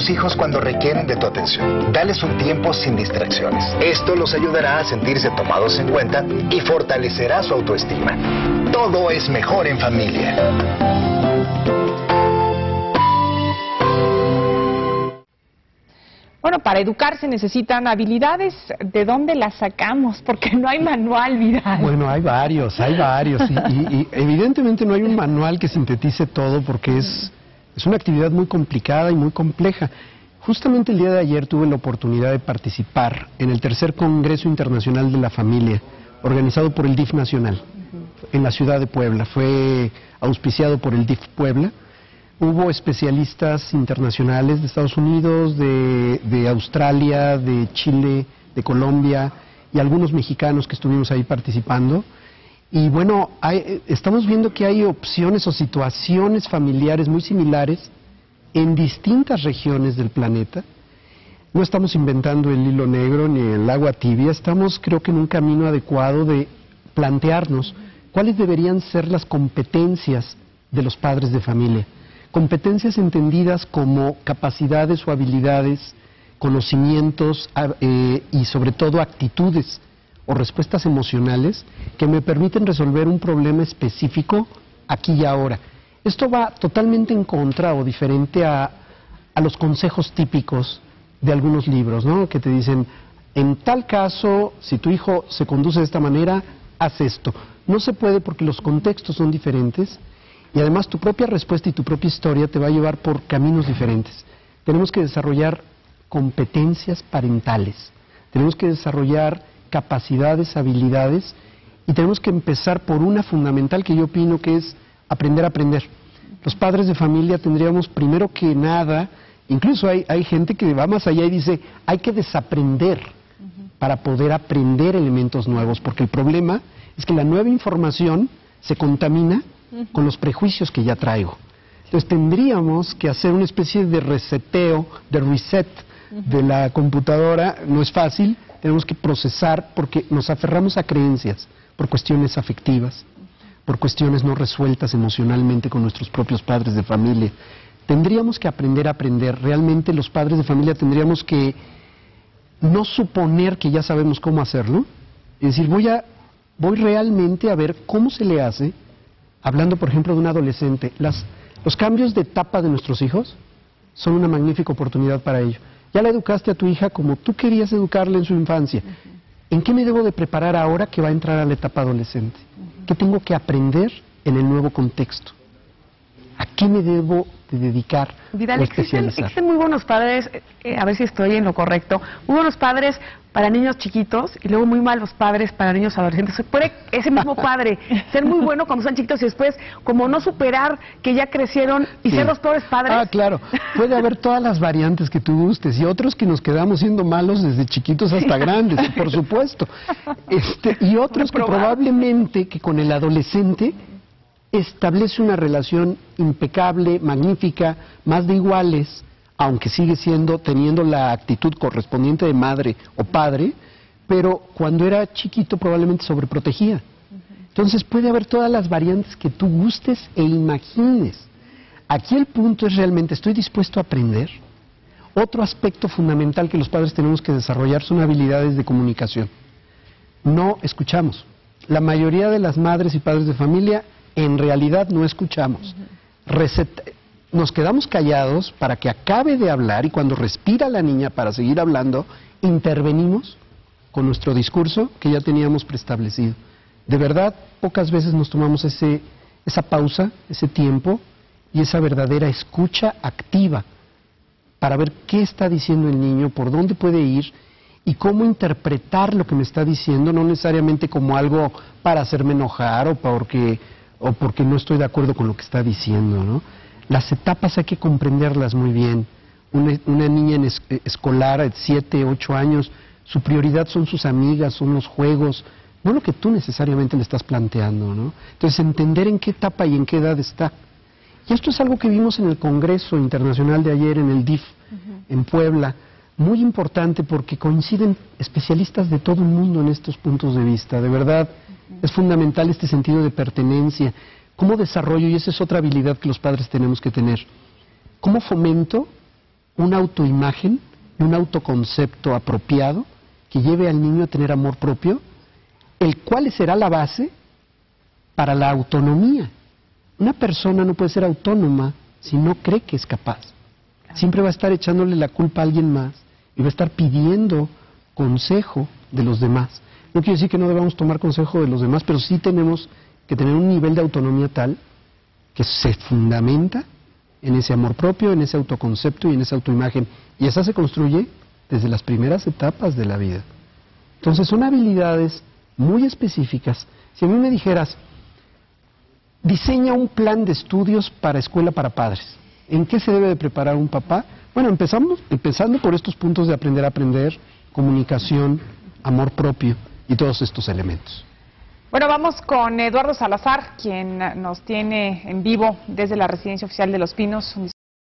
tus hijos cuando requieren de tu atención. Dales un tiempo sin distracciones. Esto los ayudará a sentirse tomados en cuenta y fortalecerá su autoestima. Todo es mejor en familia. Bueno, para educar se necesitan habilidades. ¿De dónde las sacamos? Porque no hay manual, Vidal. Bueno, hay varios. Y evidentemente no hay un manual que sintetice todo porque es una actividad muy complicada y muy compleja. Justamente el día de ayer tuve la oportunidad de participar en el tercer Congreso Internacional de la Familia, organizado por el DIF Nacional, en la ciudad de Puebla. Fue auspiciado por el DIF Puebla. Hubo especialistas internacionales de Estados Unidos, de Australia, de Chile, de Colombia y algunos mexicanos que estuvimos ahí participando. Y bueno, estamos viendo que hay opciones o situaciones familiares muy similares en distintas regiones del planeta. No estamos inventando el hilo negro ni el agua tibia, estamos creo que en un camino adecuado de plantearnos cuáles deberían ser las competencias de los padres de familia. Competencias entendidas como capacidades o habilidades, conocimientos y sobre todo actitudes o respuestas emocionales que me permiten resolver un problema específico aquí y ahora. Esto va totalmente en contra o diferente a los consejos típicos de algunos libros, ¿no? Que te dicen, en tal caso, si tu hijo se conduce de esta manera, haz esto. No se puede porque los contextos son diferentes. Y además tu propia respuesta y tu propia historia te va a llevar por caminos diferentes. Tenemos que desarrollar competencias parentales, tenemos que desarrollar capacidades, habilidades, y tenemos que empezar por una fundamental que yo opino que es aprender a aprender. Los padres de familia tendríamos primero que nada, incluso hay gente que va más allá y dice, hay que desaprender para poder aprender elementos nuevos, porque el problema es que la nueva información se contamina con los prejuicios que ya traigo. Entonces tendríamos que hacer una especie de reseteo, de reset de la computadora. No es fácil, tenemos que procesar porque nos aferramos a creencias por cuestiones afectivas, por cuestiones no resueltas emocionalmente con nuestros propios padres de familia. Tendríamos que aprender a aprender. Realmente los padres de familia tendríamos que no suponer que ya sabemos cómo hacerlo. Es decir, voy realmente a ver cómo se le hace. Hablando, por ejemplo, de un adolescente, los cambios de etapa de nuestros hijos son una magnífica oportunidad para ello. Ya la educaste a tu hija como tú querías educarla en su infancia. ¿En qué me debo de preparar ahora que va a entrar a la etapa adolescente? ¿Qué tengo que aprender en el nuevo contexto? ¿A qué me debo de dedicar Vidal, o especializar? existen muy buenos padres, a ver si estoy en lo correcto, muy buenos padres para niños chiquitos y luego muy malos padres para niños adolescentes. Puede ese mismo padre ser muy bueno cuando son chiquitos y después como no superar que ya crecieron y ser los peores padres. Ah, claro. Puede haber todas las variantes que tú gustes y otros que nos quedamos siendo malos desde chiquitos hasta grandes, por supuesto. Y otros que probablemente que con el adolescente establece una relación impecable, magnífica, más de iguales, aunque sigue teniendo la actitud correspondiente de madre o padre, pero cuando era chiquito probablemente sobreprotegía. Entonces puede haber todas las variantes que tú gustes e imagines. Aquí el punto es realmente, ¿estoy dispuesto a aprender? Otro aspecto fundamental que los padres tenemos que desarrollar son habilidades de comunicación. No escuchamos. La mayoría de las madres y padres de familia en realidad no escuchamos. Nos quedamos callados para que acabe de hablar y cuando respira la niña para seguir hablando, intervenimos con nuestro discurso que ya teníamos preestablecido. De verdad, pocas veces nos tomamos esa pausa, ese tiempo y esa verdadera escucha activa para ver qué está diciendo el niño, por dónde puede ir y cómo interpretar lo que me está diciendo, no necesariamente como algo para hacerme enojar o porque no estoy de acuerdo con lo que está diciendo, ¿no? Las etapas hay que comprenderlas muy bien. Una niña escolar de 7, 8 años, su prioridad son sus amigas, son los juegos, no lo que tú necesariamente le estás planteando, ¿no? Entonces, entender en qué etapa y en qué edad está. Y esto es algo que vimos en el Congreso Internacional de ayer, en el DIF, en Puebla, muy importante porque coinciden especialistas de todo el mundo en estos puntos de vista. De verdad, es fundamental este sentido de pertenencia. ¿Cómo desarrollo? Y esa es otra habilidad que los padres tenemos que tener. ¿Cómo fomento una autoimagen y un autoconcepto apropiado que lleve al niño a tener amor propio, el cual será la base para la autonomía. Una persona no puede ser autónoma si no cree que es capaz. Siempre va a estar echándole la culpa a alguien más y va a estar pidiendo consejo de los demás. No quiere decir que no debamos tomar consejo de los demás, pero sí tenemos que tener un nivel de autonomía tal que se fundamenta en ese amor propio, en ese autoconcepto y en esa autoimagen. Y esa se construye desde las primeras etapas de la vida. Entonces son habilidades muy específicas. Si a mí me dijeras, diseña un plan de estudios para escuela para padres, ¿en qué se debe de preparar un papá? Bueno, empezando por estos puntos de aprender a aprender, comunicación, amor propio y todos estos elementos. Bueno, vamos con Eduardo Salazar, quien nos tiene en vivo desde la Residencia Oficial de Los Pinos.